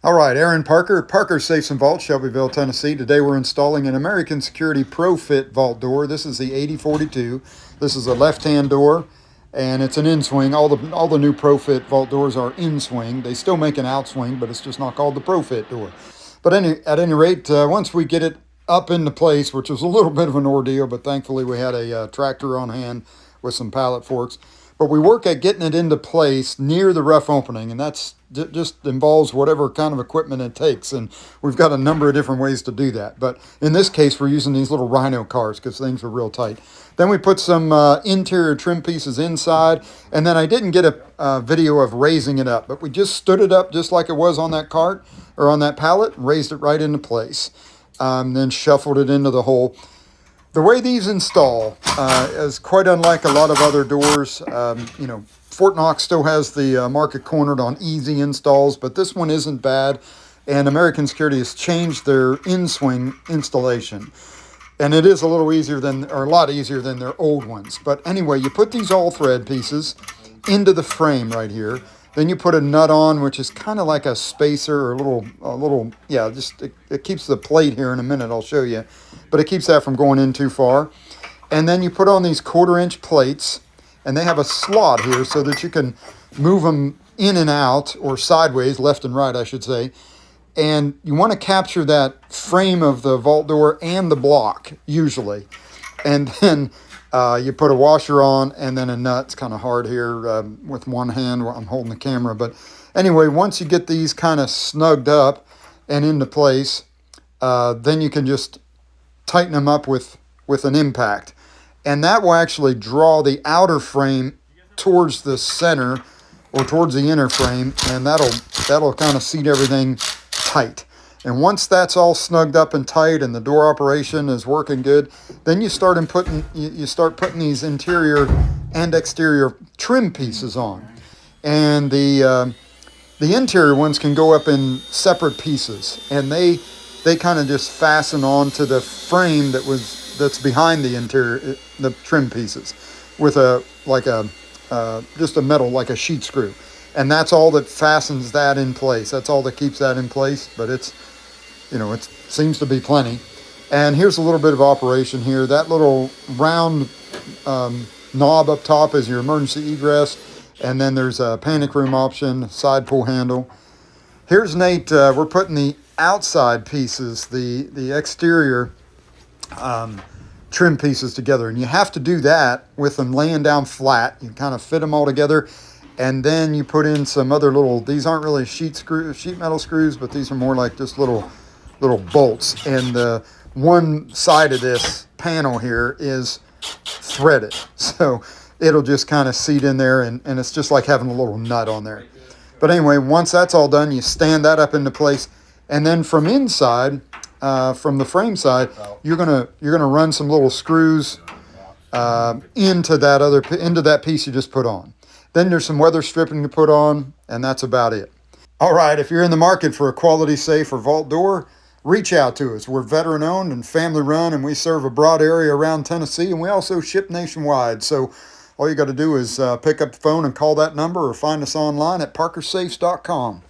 All right, Aaron Parker, Parker Safes and Vaults, Shelbyville, Tennessee. Today we're installing an American Security ProFit vault door. This is the 8042. This is a left-hand door, and it's an Inswing. All the new ProFit vault doors are Inswing. They still make an outswing, but it's just not called the ProFit door. But at any rate, once we get it up into place, which was a little bit of an ordeal, but thankfully we had a tractor on hand with some pallet forks. But we work at getting it into place near the rough opening, and that's just involves whatever kind of equipment it takes. And we've got a number of different ways to do that. But in this case, we're using these little Rhino cars because things are real tight. Then we put some interior trim pieces inside, and then I didn't get a video of raising it up, but we just stood it up just like it was on that cart or on that pallet, raised it right into place, then shuffled it into the hole. The way these install is quite unlike a lot of other doors. Fort Knox still has the market cornered on easy installs, but this one isn't bad. And American Security has changed their Inswing installation. And it is a lot easier than their old ones. But anyway, you put these all thread pieces into the frame right here. Then you put a nut on, which is kind of like a spacer or it keeps the plate here in a minute, I'll show you. But it keeps that from going in too far. And then you put on these 1/4-inch plates, and they have a slot here so that you can move them in and out, or sideways, left and right, I should say. And you want to capture that frame of the vault door and the block, usually. And then you put a washer on, and then a nut. It's kind of hard here with one hand while I'm holding the camera. But anyway, once you get these kind of snugged up and into place, then you can just tighten them up with an impact. And that will actually draw the outer frame towards the center or towards the inner frame, and that'll kind of seat everything tight. And once that's all snugged up and tight and the door operation is working good, then you start putting these interior and exterior trim pieces on. And the interior ones can go up in separate pieces, and they kind of just fasten onto the frame that's behind the interior, the trim pieces, with just a metal, like a sheet screw. And that's all that fastens that in place. That's all that keeps that in place, but it seems to be plenty. And here's a little bit of operation here. That little round knob up top is your emergency egress, and then there's a panic room option, side pull handle. Here's Nate. We're putting the outside pieces, the exterior trim pieces together, and you have to do that with them laying down flat. You kind of fit them all together, and then you put in some other these aren't really sheet metal screws, but these are more like just little bolts. And the one side of this panel here is threaded, so it'll just kind of seat in there, and it's just like having a little nut on there. But anyway, once that's all done, you stand that up into place, and then from inside, from the frame side, you're gonna run some little screws into that piece you just put on. Then there's some weather stripping to put on, and that's about it. All right, if you're in the market for a quality safe or vault door, reach out to us. We're veteran owned and family run, and we serve a broad area around Tennessee, and we also ship nationwide. So all you got to do is pick up the phone and call that number, or find us online at parkersafes.com.